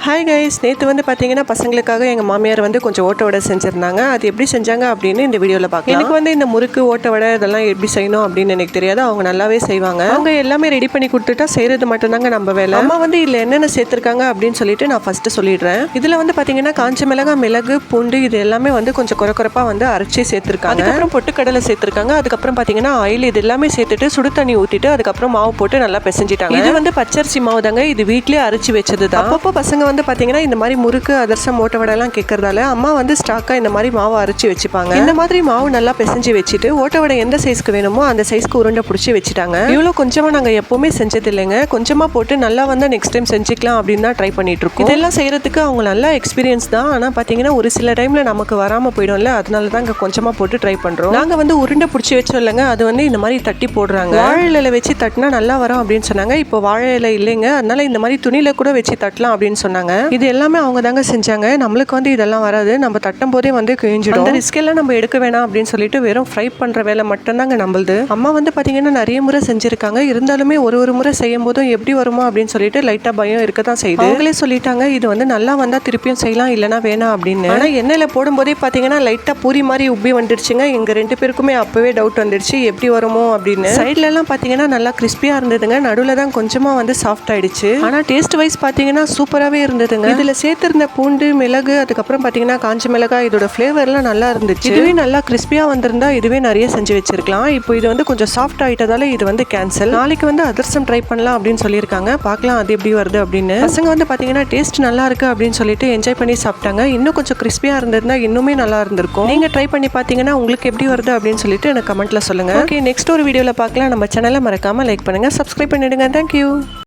Hi guys, நேற்று வந்து பார்த்தீங்கன்னா பசங்களுக்காக எங்கள் மாமியார் வந்து கொஞ்சம் ஓட்ட வடை செஞ்சுருந்தாங்க. அது எப்படி செஞ்சாங்க அப்படின்னு இந்த வீடியோவில் பார்க்கலாம். எனக்கு வந்து இந்த முறுக்கு ஓட்ட வடை இதெல்லாம் எப்படி செய்யணும் அப்படின்னு எனக்கு தெரியாது. அவங்க நல்லாவே செய்வாங்க. அவங்க எல்லாமே ரெடி பண்ணி கொடுத்துட்டா செய்கிறது மட்டும்தாங்க நம்ம வேலை. அம்மா வந்து இதில் என்னென்ன சேர்த்துருக்காங்க அப்படின்னு சொல்லிட்டு நான் ஃபஸ்ட்டு சொல்லிடுறேன். இதில் வந்து பார்த்தீங்கன்னா காஞ்ச மிளகாய், மிளகு, பூண்டு இது எல்லாமே வந்து கொஞ்சம் குறக்குறப்பாக வந்து அரைச்சி சேர்த்துருக்காங்க. அதுக்கப்புறம் பொட்டுக்கடலை சேர்த்துருக்காங்க. அதுக்கப்புறம் பார்த்தீங்கன்னா ஆயில் இது எல்லாமே சேர்த்துட்டு சுடு தண்ணி ஊற்றிட்டு அதுக்கப்புறம் மாவு போட்டு நல்லா பிசைஞ்சிட்டாங்க. இது வந்து பச்சரிசி மாவு தாங்க. இது வீட்டிலே அரைச்சி வச்சது தான். அப்பப்போ பசங்க வந்து பார்த்தீங்கன்னா இந்த மாதிரி முறுக்கு, அதிரசம், ஓட்ட வடைலாம் கேட்கறதால அம்மா வந்து ஸ்டாக்காக இந்த மாதிரி மாவு அரைச்சி வச்சுப்பாங்க. இந்த மாதிரி மாவு நல்லா பிசைஞ்சு வச்சுட்டு ஓட்ட வடை எந்த சைஸ்க்கு வேணுமோ அந்த சைஸ்க்கு உருண்டை பிடிச்சி வச்சுட்டாங்க. இவ்வளோ கொஞ்சமாக நாங்கள் எப்பவுமே செஞ்சது இல்லைங்க. கொஞ்சமாக போட்டு நல்லா வந்து நெக்ஸ்ட் டைம் செஞ்சுக்கலாம் அப்படின்னு தான் ட்ரை பண்ணிட்டு இருக்கோம். இதெல்லாம் செய்யறதுக்கு அவங்க நல்லா எக்ஸ்பீரியன்ஸ் தான். ஆனால் பார்த்தீங்கன்னா ஒரு சில டைம்ல நமக்கு வராமல் போயிடும்ல, அதனால தான் இங்கே கொஞ்சமாக போட்டு ட்ரை பண்ணுறோம். நாங்கள் வந்து உருண்டை பிடிச்சி வச்சோம் இல்லைங்க, அது வந்து இந்த மாதிரி தட்டி போடுறாங்க. வாழை இலையில வச்சு தட்டினா நல்லா வரும் அப்படின்னு சொன்னாங்க. இப்போ வாழை இலை இல்லைங்க, அதனால இந்த மாதிரி துணியில கூட வச்சு தட்டலாம் அப்படின்னு சொன்னாங்க. இது எல்லாமே அவங்க தாங்க செஞ்சாங்க. நம்மளுக்கு வந்து இதெல்லாம் வராது. நம்ம தட்டும் போதே வந்து கிழிஞ்சிடும். அந்த ரிஸ்க் எல்லாம் நம்ம எடுக்க வேணாம் அப்படின்னு சொல்லிட்டு வெறும் ஃப்ரை பண்ற வேலை மட்டும் தாங்க நம்மளுது. அம்மா வந்து பாத்தீங்கன்னா நிறைய முறை செஞ்சிருக்காங்க. இருந்தாலுமே ஒரு முறை செய்யும் போதும் எப்படி வருமா அப்படின்னு சொல்லிட்டு லைட்டா பயம் இருக்கதான் செய்யுது. அவங்களே சொல்லிட்டாங்க இது வந்து நல்லா வந்தா திருப்பியும் செய்யலாம், இல்லைன்னா வேணாம் அப்படின்னு. ஆனா எண்ணெயில போடும் போதே பாத்தீங்கன்னா லைட்டா பூரி மாதிரி உப்பி வந்துடுச்சுங்க. எங்க 2 பேருக்குமே அப்பவே டவுட் வந்துடுச்சு எப்படி வருமோ அப்படின்னு. சைட்ல எல்லாம் பாத்தீங்கன்னா நல்லா கிறிஸ்பியா இருந்ததுங்க. நடுவுல தான் கொஞ்சமா வந்து சாஃப்ட் ஆயிடுச்சு. ஆனா டேஸ்ட் வைஸ் பாத்தீங்கன்னா சூப்பராகவே இருந்ததுங்க. இதுல சேர்த்திருந்த பூண்டு, மிளகு, அதுக்கப்புறம் பார்த்தீங்கன்னா காஞ்ச மிளகாய் இதோட ஃப்ளேவர்லாம் நல்லா இருந்துச்சு. இதுவே நல்லா கிறிஸ்பியாக வந்திருந்தா இதுவே நிறைய செஞ்சு வச்சிருக்கலாம். இப்போ இது வந்து கொஞ்சம் சாஃப்ட் ஆகிட்டதால இது வந்து கேன்சல். நாளைக்கு வந்து அதிரசம் ட்ரை பண்ணலாம் அப்படின்னு சொல்லியிருக்காங்க. பார்க்கலாம் அது எப்படி வருது அப்படின்னு. பசங்க வந்து பார்த்தீங்கன்னா டேஸ்ட் நல்லா இருக்கு அப்படின்னு சொல்லிட்டு என்ஜாய் பண்ணி சாப்பிட்டாங்க. இன்னும் கொஞ்சம் கிறிஸ்பியாக இருந்திருந்தா இன்னுமே நல்லா இருந்திருக்கும். நீங்க ட்ரை பண்ணி பார்த்தீங்கன்னா உங்களுக்கு எப்படி வருது அப்படின்னு சொல்லிட்டு எனக்கு கமெண்ட்ல சொல்லுங்க. ஓகே, நெக்ஸ்ட் ஒரு வீடியோவில் பார்க்கலாம். நம்ம சேனலை மறக்காம லைக் பண்ணுங்க, சப்ஸ்கிரைப் பண்ணிடுங்க. தேங்க்யூ.